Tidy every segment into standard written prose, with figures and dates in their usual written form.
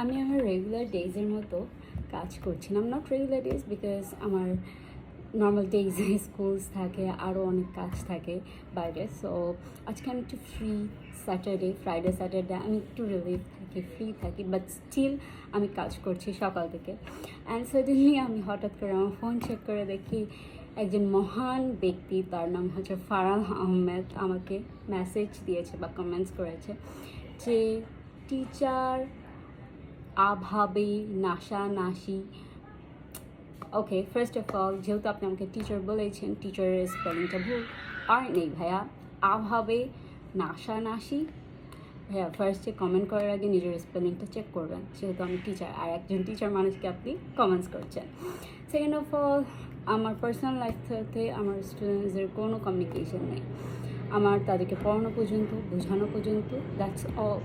আমি আমার রেগুলার ডেজের মতো কাজ করছিলাম, নট রেগুলার ডেজ বিকজ আমার নর্মাল ডেজে স্কুলস থাকে, আরও অনেক কাজ থাকে বাইরে। সো আজকে আমি একটু ফ্রি, ফ্রাইডে স্যাটারডে আমি একটু রিলিভ থাকি, ফ্রি থাকি, বাট স্টিল আমি কাজ করছি সকাল থেকে। অ্যান্ড সাডেনলি আমি হঠাৎ করে আমার ফোন চেক করে দেখি একজন মহান ব্যক্তি, তার নাম হচ্ছে ফারহান আহমেদ, আমাকে মেসেজ দিয়েছে বা কমেন্টস করেছে যে টিচার আভাবে নাশানাশি। ওকে, ফার্স্ট অফ অল, যেহেতু আপনি আমাকে টিচার বলেছেন, টিচারের স্পেলিংটা ভুল আর নেই ভাইয়া, আভাবে নাশানাশি। ভাইয়া ফার্স্টে কমেন্ট করার আগে নিজের স্পেলিংটা চেক করবেন, যেহেতু আমি টিচার আর একজন টিচার মানুষকে আপনি কমেন্টস করছেন। সেকেন্ড অফ অল, আমার পার্সোনাল লাইফ সাথে আমার স্টুডেন্টসদের কোনো কমিউনিকেশন নেই। আমার তাদেরকে পড়ানো পর্যন্ত, বোঝানো পর্যন্ত, দ্যাটস অল।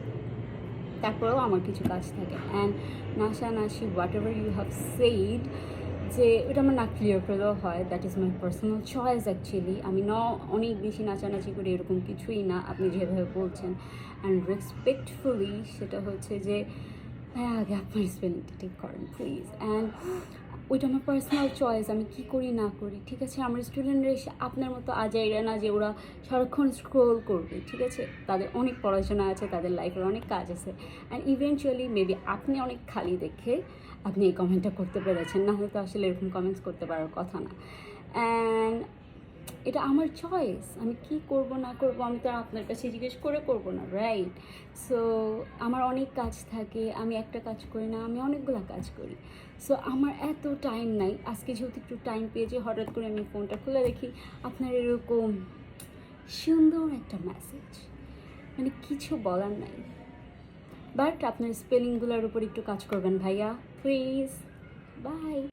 তারপরেও আমার কিছু কাজ থাকে। অ্যান্ড নাশানাশি, whatever you have said, যে ওটা আমার না ক্লিয়ার করলেও হয়, that is my personal choice actually. আমি অনেক বেশি নাচানাচি করি এরকম কিছুই না, আপনি যেভাবে বলছেন। অ্যান্ড রেসপেক্টফুলি সেটা হচ্ছে যে হ্যাঁ, আগে আপনার স্পেলিংটা ঠিক করেন প্লিজ। অ্যান্ড ওইটা আমার পার্সোনাল চয়েস, আমি কী করি না করি, ঠিক আছে? আমার স্টুডেন্টরা এসে আপনার মতো আজাইরা না যে ওরা সারাক্ষণ স্ক্রোল করবে, ঠিক আছে? তাদের অনেক পড়াশোনা আছে, তাদের লাইফের অনেক কাজ আছে। অ্যান্ড ইভেনচুয়ালি মেবি আপনি অনেক খালি দেখে আপনি এই কমেন্টটা করতে পেরেছেন, না হলে তো আসলে এরকম কমেন্টস করতে পারার কথা না। অ্যান্ড এটা আমার চয়েস, আমি কি করব না করব আমি তো আপনার কাছে জিজ্ঞেস করে করব না, রাইট? সো আমার অনেক কাজ থাকে, আমি একটা কাজ করি না, আমি অনেকগুলো কাজ করি। সো আমার এত টাইম নাই। আজকে যেহেতু একটু টাইম পেয়েছি, হঠাৎ করে আমি ফোনটা খুলে দেখি আপনার এরকম সুন্দর একটা মেসেজ, মানে কিছু বলার নাই। বাট আপনার স্পেলিংগুলোর উপর একটু কাজ করবেন ভাইয়া, প্লিজ। বাই।